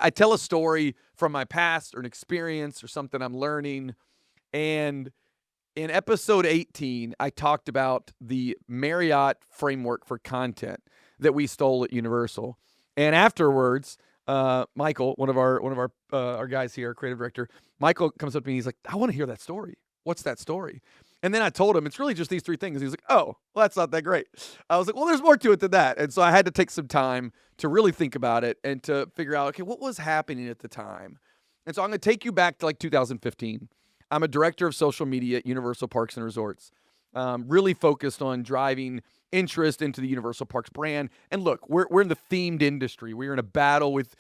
I tell a story from my past or an experience or something I'm learning. And in episode 18, I talked about the Marriott framework for content that we stole at Universal. And afterwards, Michael, one of our guys here, creative director, Michael comes up to me. He's like, "I want to hear that story. What's that story?" And then I told him it's really just these three things. He's like, "Oh, well, that's not that great." I was like, "Well, there's more to it than that." And so I had to take some time to really think about it and to figure out, okay, what was happening at the time. And so I'm going to take you back to like 2015. I'm a director of social media at Universal Parks and Resorts, really focused on driving interest into the Universal Parks brand. And look, we're in the themed industry. We're in a battle with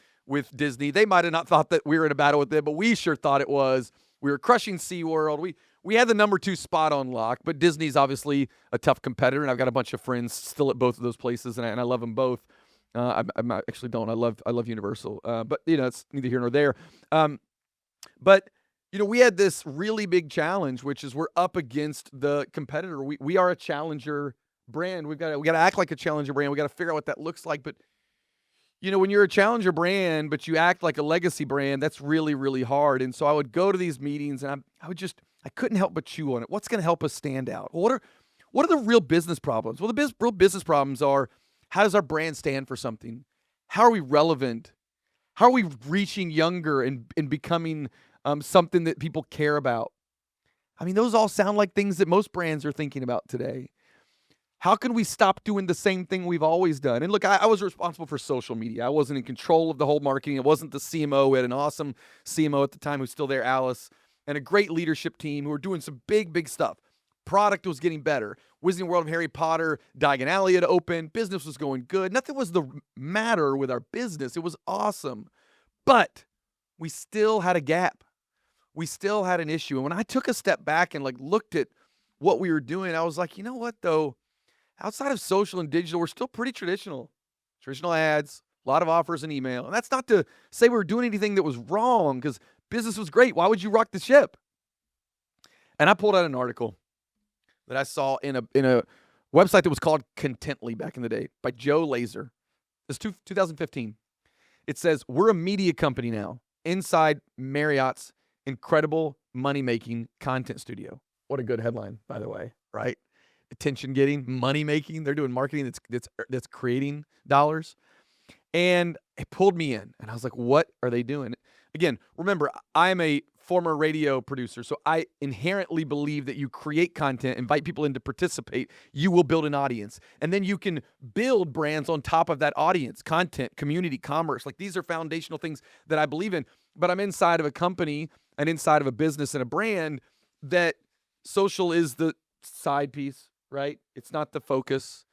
Disney. They might have not thought that we were in a battle with them, but we sure thought it was. We were crushing SeaWorld. We had the number 2 spot on lock, but Disney's obviously a tough competitor, and I've got a bunch of friends still at both of those places, and I love them both. I actually don't. I love Universal, but it's neither here nor there. But we had this really big challenge, which is we're up against the competitor. We are a challenger brand. We got to act like a challenger brand. We got to figure out what that looks like. But when you're a challenger brand, but you act like a legacy brand, that's really, really hard. And so I would go to these meetings, and I couldn't help but chew on it. What's going to help us stand out? Well, what are the real business problems? Well, the real business problems are, how does our brand stand for something? How are we relevant? How are we reaching younger and becoming something that people care about? I mean, those all sound like things that most brands are thinking about today. How can we stop doing the same thing we've always done? And look, I was responsible for social media. I wasn't in control of the whole marketing. It wasn't the CMO. We had an awesome CMO at the time who's still there, Alice, and a great leadership team who were doing some big, big stuff. Product was getting better. Wizarding World of Harry Potter, Diagon Alley had opened. Business was going good. Nothing was the matter with our business. It was awesome. But we still had a gap. We still had an issue. And when I took a step back and looked at what we were doing, I was like, you know what, though? Outside of social and digital, we're still pretty traditional. Traditional ads, a lot of offers and email. And that's not to say we were doing anything that was wrong, because business was great. Why would you rock the ship? And I pulled out an article that I saw in a website that was called Contently back in the day by Joe Laser. It's 2015. It says, "We're a media company now inside Marriott's incredible money-making content studio." What a good headline, by the way, right? Attention-getting, money-making. They're doing marketing that's creating dollars. And it pulled me in, and I was like, what are they doing? Again, remember, I'm a former radio producer, so I inherently believe that you create content, invite people in to participate, you will build an audience. And then you can build brands on top of that audience, content, community, commerce. These are foundational things that I believe in. But I'm inside of a company and inside of a business and a brand that social is the side piece, right? It's not the focus.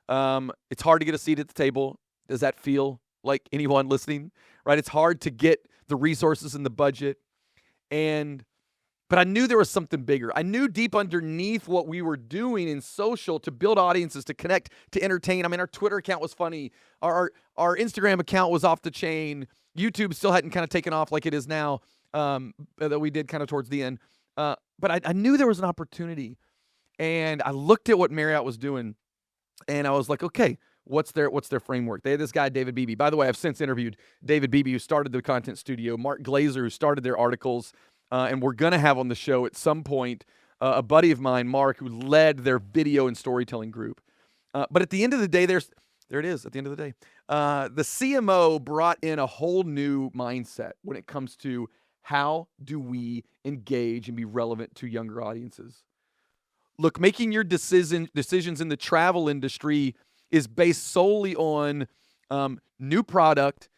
It's hard to get a seat at the table. Does that feel like anyone listening, right? It's hard to get the resources and the budget. But I knew there was something bigger. I knew deep underneath what we were doing in social to build audiences, to connect, to entertain. I mean, our Twitter account was funny. Our Instagram account was off the chain. YouTube still hadn't kind of taken off like it is now, that we did kind of towards the end. But I knew there was an opportunity. And I looked at what Marriott was doing, and I was like, okay, what's their framework? They had this guy, David Beebe. By the way, I've since interviewed David Beebe, who started the content studio, Mark Glazer, who started their articles, and we're going to have on the show at some point a buddy of mine, Mark, who led their video and storytelling group. But at the end of the day, there it is, at the end of the day. The CMO brought in a whole new mindset when it comes to how do we engage and be relevant to younger audiences. Look, making your decisions in the travel industry is based solely on new product,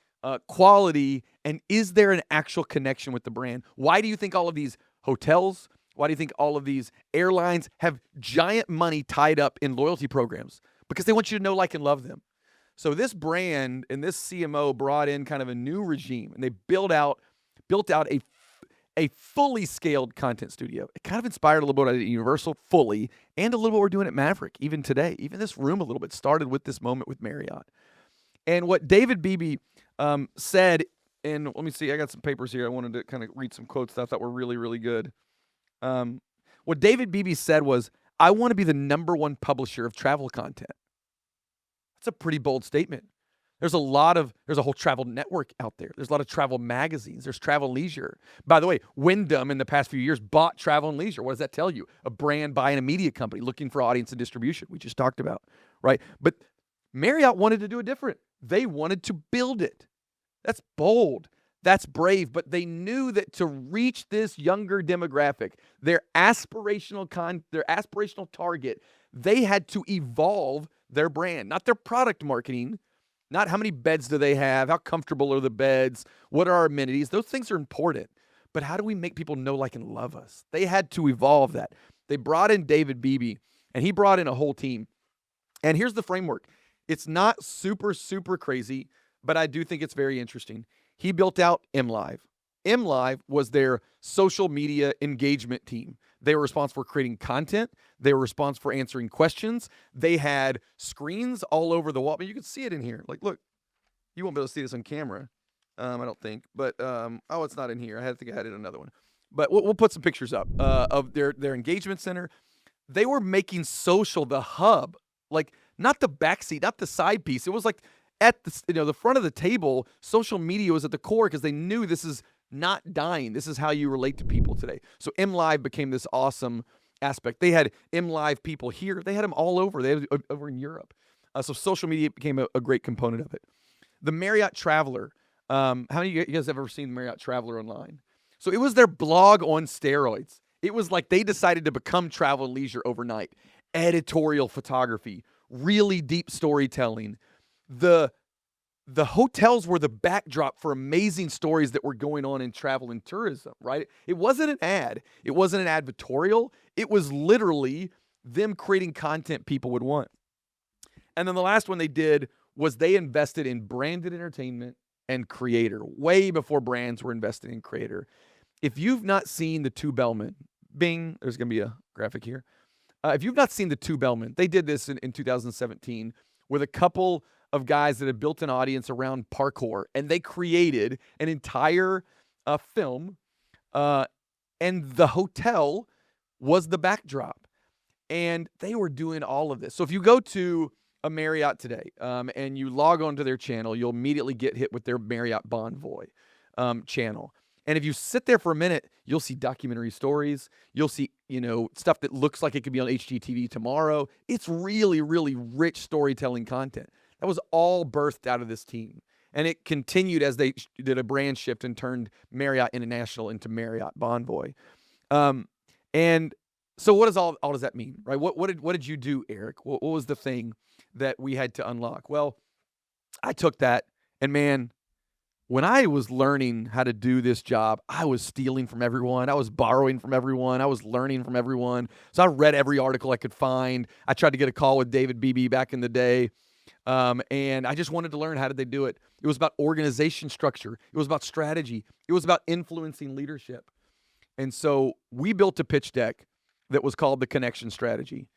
quality, and is there an actual connection with the brand? Why do you think all of these hotels, why do you think all of these airlines have giant money tied up in loyalty programs? Because they want you to know, like, and love them. So this brand and this CMO brought in kind of a new regime, and they built out a fully scaled content studio. It kind of inspired a little bit at Universal fully, and a little bit we're doing at Maverick even today. Even this room a little bit started with this moment with Marriott. And what David Beebe said, and let me see, I got some papers here. I wanted to kind of read some quotes that I thought were really, really good. What David Beebe said was, "I want to be the #1 publisher of travel content." That's a pretty bold statement. There's a whole travel network out there. There's a lot of travel magazines. There's Travel and Leisure. By the way, Wyndham in the past few years bought Travel and Leisure. What does that tell you? A brand buying a media company looking for audience and distribution. We just talked about, right? But Marriott wanted to do it different. They wanted to build it. That's bold. That's brave. But they knew that to reach this younger demographic, their aspirational target, they had to evolve their brand, not their product marketing, not how many beds do they have, how comfortable are the beds, what are our amenities. Those things are important. But how do we make people know, like, and love us? They had to evolve that. They brought in David Beebe, and he brought in a whole team. And here's the framework. It's not super, super crazy, but I do think it's very interesting. He built out MLive. MLive was their social media engagement team. They were responsible for creating content. They were responsible for answering questions. They had screens all over the wall. But you can see it in here. Like, look, you won't be able to see this on camera, I don't think. But, it's not in here. I think I had it in another one. But we'll put some pictures up of their engagement center. They were making social the hub, like not the backseat, not the side piece. It was like at the front of the table. Social media was at the core because they knew this is not dying. This is how you relate to people today. So MLive became this awesome aspect. They had MLive people here. They had them all over. They had over in Europe. So social media became a great component of it. The Marriott Traveler. How many of you guys have ever seen the Marriott Traveler online? So it was their blog on steroids. It was like they decided to become Travel and Leisure overnight. Editorial photography, really deep storytelling. The hotels were the backdrop for amazing stories that were going on in travel and tourism, right? It wasn't an ad. It wasn't an advertorial. It was literally them creating content people would want. And then the last one they did was they invested in branded entertainment and creator, way before brands were invested in creator. If you've not seen the Two Bellmen, bing, there's going to be a graphic here. If you've not seen the Two Bellmen, they did this in 2017 with a couple of guys that had built an audience around parkour, and they created an entire film, and the hotel was the backdrop, and they were doing all of this. So if you go to a Marriott today and you log on to their channel, you'll immediately get hit with their Marriott Bonvoy channel. And if you sit there for a minute, you'll see documentary stories. You'll see, stuff that looks like it could be on HGTV tomorrow. It's really, really rich storytelling content. That was all birthed out of this team. And it continued as they did a brand shift and turned Marriott International into Marriott Bonvoy. And so what does all does that mean, right? What did you do, Eric? What was the thing that we had to unlock? Well, I took that, and man, when I was learning how to do this job, I was stealing from everyone. I was borrowing from everyone. I was learning from everyone. So I read every article I could find. I tried to get a call with David Beebe back in the day. And I just wanted to learn, how did they do it? It was about organization structure. It was about strategy. It was about influencing leadership. And so we built a pitch deck that was called the Connection Strategy.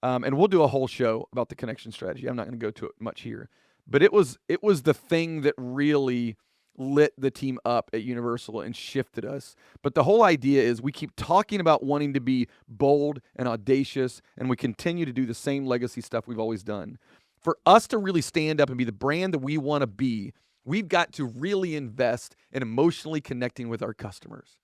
And we'll do a whole show about the Connection Strategy. I'm not going to go to it much here. But it was the thing that really lit the team up at Universal and shifted us. But the whole idea is we keep talking about wanting to be bold and audacious, and we continue to do the same legacy stuff we've always done. For us to really stand up and be the brand that we want to be, we've got to really invest in emotionally connecting with our customers.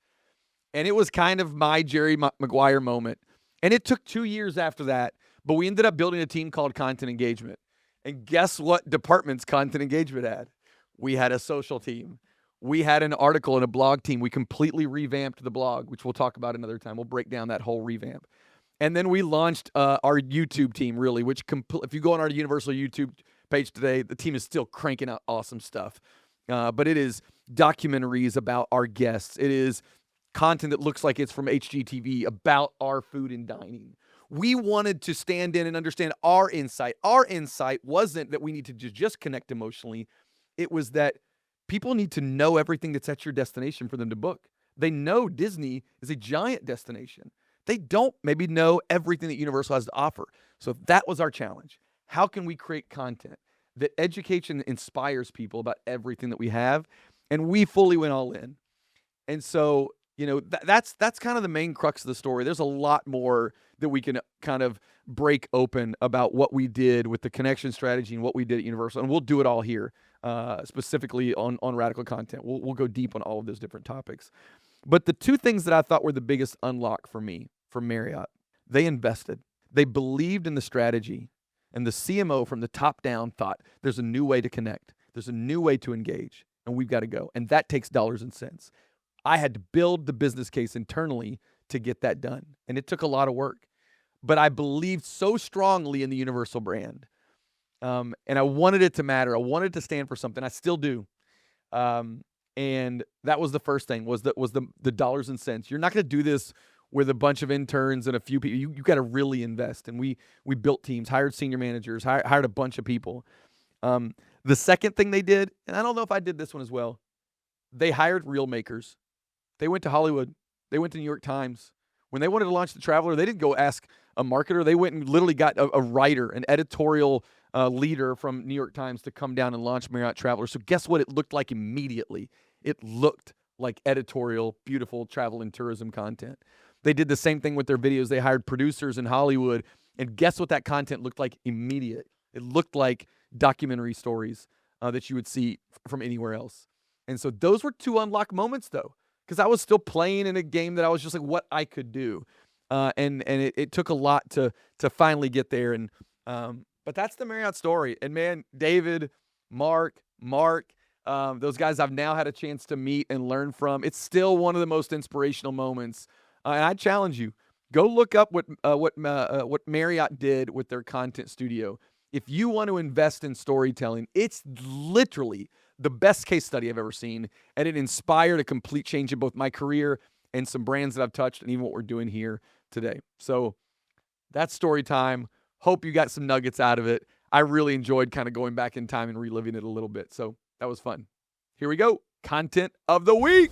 And it was kind of my Jerry Maguire moment. And it took 2 years after that, but we ended up building a team called Content Engagement. And guess what departments Content Engagement had? We had a social team. We had an article and a blog team. We completely revamped the blog, which we'll talk about another time. We'll break down that whole revamp. And then we launched our YouTube team, really, which if you go on our Universal YouTube page today, the team is still cranking out awesome stuff. But it is documentaries about our guests. It is content that looks like it's from HGTV about our food and dining. We wanted to stand in and understand our insight. Our insight wasn't that we need to just connect emotionally. It was that people need to know everything that's at your destination for them to book. They know Disney is a giant destination. They don't maybe know everything that Universal has to offer. So that was our challenge. How can we create content that educates and inspires people about everything that we have? And we fully went all in. And so That's kind of the main crux of the story. There's a lot more that we can kind of break open about what we did with the connection strategy and what we did at Universal, and we'll do it all here, specifically on radical content. We'll go deep on all of those different topics. But the two things that I thought were the biggest unlock for me from Marriott, they invested. They believed in the strategy, and the CMO from the top down thought there's a new way to connect. There's a new way to engage, and we've got to go. And that takes dollars and cents. I had to build the business case internally to get that done, and it took a lot of work. But I believed so strongly in the Universal brand, and I wanted it to matter. I wanted to stand for something. I still do. And that was the first thing, was the dollars and cents. You're not going to do this with a bunch of interns and a few people. You got to really invest. And we built teams, hired senior managers, hired a bunch of people. The second thing they did, and I don't know if I did this one as well, they hired reel makers. They went to Hollywood. They went to New York Times. When they wanted to launch the Traveler, they didn't go ask a marketer. They went and literally got a writer, an editorial leader from New York Times to come down and launch Marriott Traveler. So guess what it looked like immediately? It looked like editorial, beautiful travel and tourism content. They did the same thing with their videos. They hired producers in Hollywood, and guess what that content looked like immediate? It looked like documentary stories that you would see from anywhere else. And so those were two unlock moments, though, because I was still playing in a game that I was just like, what I could do. And it took a lot to finally get there. And but that's the Marriott story. And man, David, Mark, those guys I've now had a chance to meet and learn from. It's still one of the most inspirational moments. And I challenge you, go look up what Marriott did with their content studio. If you want to invest in storytelling, it's literally the best case study I've ever seen, and it inspired a complete change in both my career and some brands that I've touched, and even what we're doing here today. So that's story time. Hope you got some nuggets out of it. I really enjoyed kind of going back in time and reliving it a little bit. So that was fun. Here we go. Content of the week.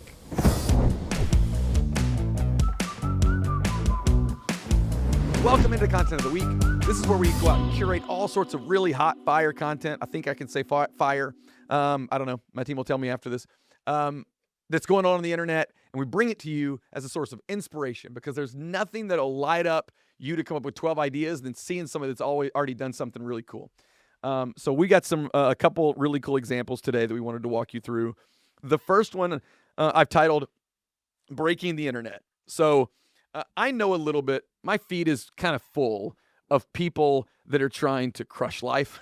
Welcome into Content of the Week. This is where we go out and curate all sorts of really hot fire content. I think I can say fire. I don't know. My team will tell me after this. That's going on the internet, and we bring it to you as a source of inspiration, because there's nothing that'll light up you to come up with 12 ideas than seeing somebody that's already done something really cool. So we got a couple really cool examples today that we wanted to walk you through. The first one I've titled Breaking the Internet. So I know a little bit. My feed is kind of full of people that are trying to crush life.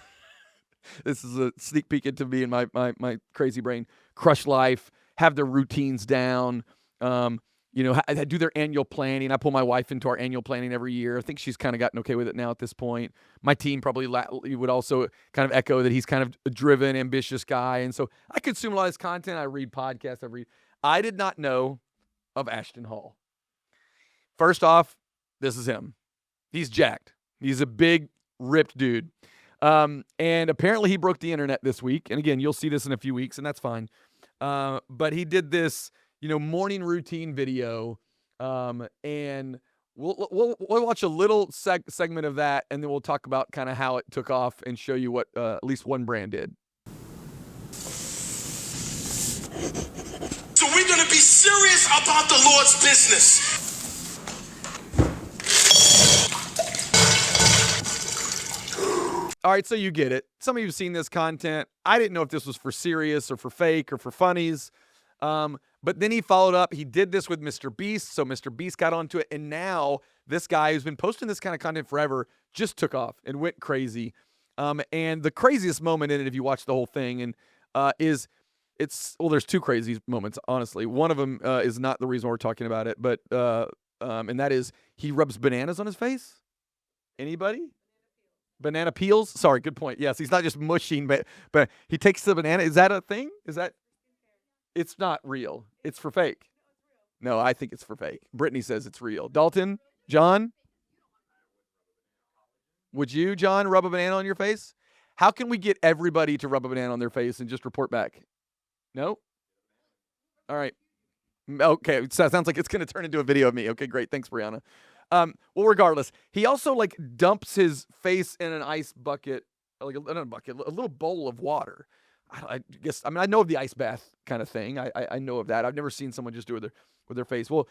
This is a sneak peek into me and my crazy brain. Crush life, have their routines down, do their annual planning. I pull my wife into our annual planning every year. I think she's kind of gotten okay with it now at this point. My team probably would also kind of echo that he's kind of a driven, ambitious guy. And so I consume a lot of his content. I read podcasts. I did not know of Ashton Hall. First off, this is him. He's jacked. He's a big, ripped dude. And apparently he broke the internet this week. And again, you'll see this in a few weeks, and that's fine. But he did this, morning routine video. And we'll watch a little segment of that, and then we'll talk about kind of how it took off and show you what at least one brand did. So we're going to be serious about the Lord's business. All right, so you get it. Some of you have seen this content. I didn't know if this was for serious or for fake or for funnies. But then he followed up. He did this with Mr. Beast, so Mr. Beast got onto it. And now this guy who's been posting this kind of content forever just took off and went crazy. And the craziest moment in it, if you watch the whole thing, there's two crazy moments, honestly. One of them is not the reason we're talking about it, but and that is he rubs bananas on his face. Anybody? Banana peels? Sorry, good point. Yes, he's not just mushing, but he takes the banana. Is that a thing? It's not real. It's for fake. No, I think it's for fake. Brittany says it's real. Dalton? John? Would you, John, rub a banana on your face? How can we get everybody to rub a banana on their face and just report back? No? All right. Okay, so it sounds like it's going to turn into a video of me. Okay, great. Thanks, Brianna. Well, regardless, he also dumps his face in an ice bucket, a little bowl of water. I guess, I mean, I know of the ice bath kind of thing. I know of that. I've never seen someone just do it with their face. Well,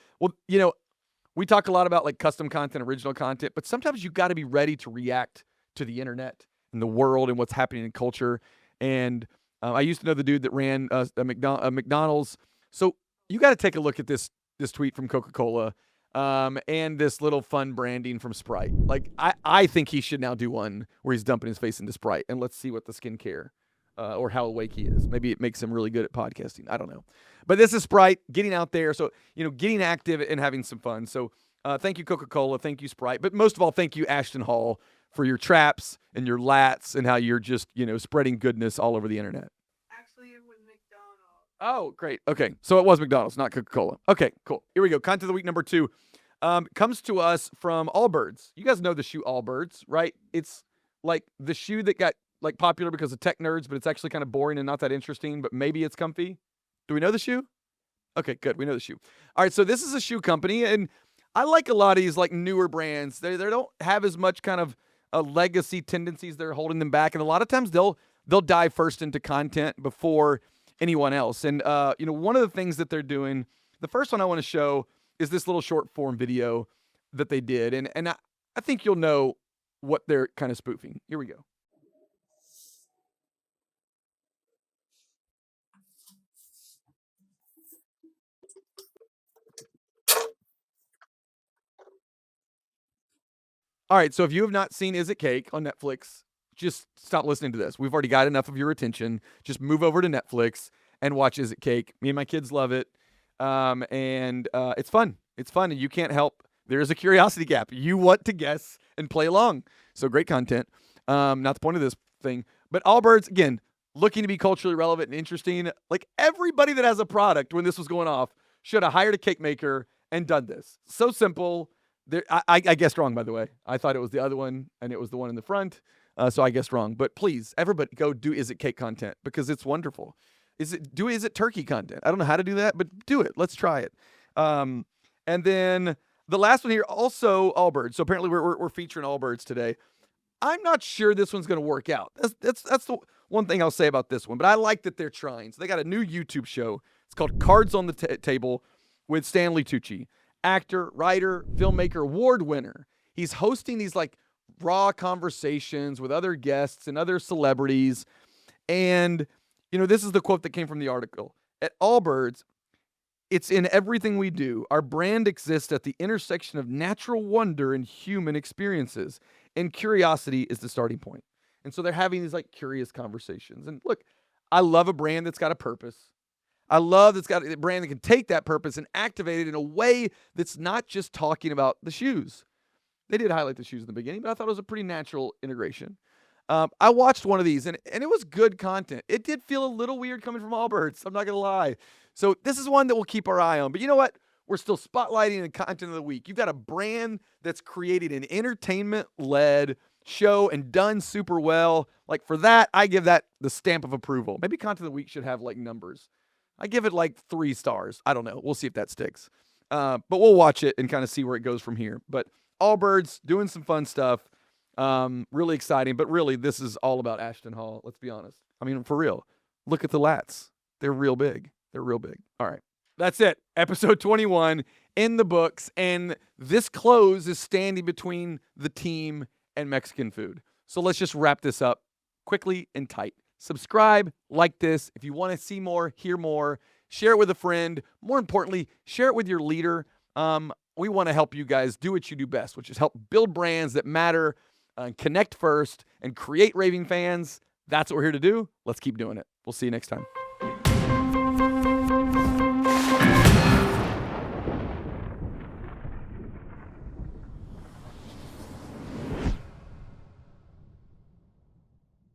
we talk a lot about like custom content, original content, but sometimes you got to be ready to react to the internet and the world and what's happening in culture. And I used to know the dude that ran a McDonald's. So you got to take a look at this tweet from Coca-Cola and this little fun branding from Sprite. Like, I think he should now do one where he's dumping his face into Sprite, and let's see what the skincare or how awake he is. Maybe it makes him really good at podcasting. I don't know. But this is Sprite getting out there. So, getting active and having some fun. So thank you, Coca-Cola. Thank you, Sprite. But most of all, thank you, Ashton Hall, for your traps and your lats and how you're just, spreading goodness all over the internet. Actually, it was McDonald's. Oh, great. Okay. So it was McDonald's, not Coca-Cola. Okay, cool. Here we go. Content of the week number 2 comes to us from Allbirds. You guys know the shoe Allbirds, right? It's like the shoe that got like popular because of tech nerds, but it's actually kind of boring and not that interesting, but maybe it's comfy. Do we know the shoe? Okay, good. We know the shoe. All right, so this is a shoe company, and I like a lot of these like newer brands. They don't have as much kind of legacy tendencies that are holding them back, and a lot of times they'll dive first into content before anyone else. And one of the things that they're doing, the first one I want to show is this little short form video that they did, and I think you'll know what they're kind of spoofing. Here we go. All right, so if you have not seen Is It Cake on Netflix, just stop listening to this. We've already got enough of your attention. Just move over to Netflix and watch Is It Cake. Me and my kids love it, and it's fun. It's fun, and you can't help. There is a curiosity gap. You want to guess and play along. So great content. Not the point of this thing, but Allbirds, again, looking to be culturally relevant and interesting. Like everybody that has a product when this was going off should have hired a cake maker and done this. So simple. I guessed wrong, by the way. I thought it was the other one, and it was the one in the front. So I guessed wrong. But please, everybody go do Is It Cake content because it's wonderful. Is it turkey content? I don't know how to do that, but do it. Let's try it. And then the last one here, also Allbirds. So apparently we're featuring Allbirds today. I'm not sure this one's going to work out. That's the one thing I'll say about this one. But I like that they're trying. So they got a new YouTube show. It's called Cards on the Table with Stanley Tucci. Actor, writer, filmmaker, award winner. He's hosting these like raw conversations with other guests and other celebrities. And, this is the quote that came from the article. At Allbirds, it's in everything we do. Our brand exists at the intersection of natural wonder and human experiences. And curiosity is the starting point. And so they're having these like curious conversations. And look, I love a brand that's got a purpose. I love that's got a brand that can take that purpose and activate it in a way that's not just talking about the shoes. They did highlight the shoes in the beginning, but I thought it was a pretty natural integration. I watched one of these, and it was good content. It did feel a little weird coming from Allbirds. I'm not going to lie. So this is one that we'll keep our eye on. But you know what? We're still spotlighting the content of the week. You've got a brand that's created an entertainment-led show and done super well. Like for that, I give that the stamp of approval. Maybe content of the week should have like numbers. I give it like 3 stars. I don't know. We'll see if that sticks. But we'll watch it and kind of see where it goes from here. But Allbirds doing some fun stuff. Really exciting. But really, this is all about Ashton Hall. Let's be honest. I mean, for real. Look at the lats. They're real big. They're real big. All right. That's it. Episode 21 in the books. And this close is standing between the team and Mexican food. So let's just wrap this up quickly and tight. Subscribe, like this. If you want to see more, hear more, share it with a friend. More importantly, share it with your leader. We want to help you guys do what you do best, which is help build brands that matter, connect first, and create raving fans. That's what we're here to do. Let's keep doing it. We'll see you next time.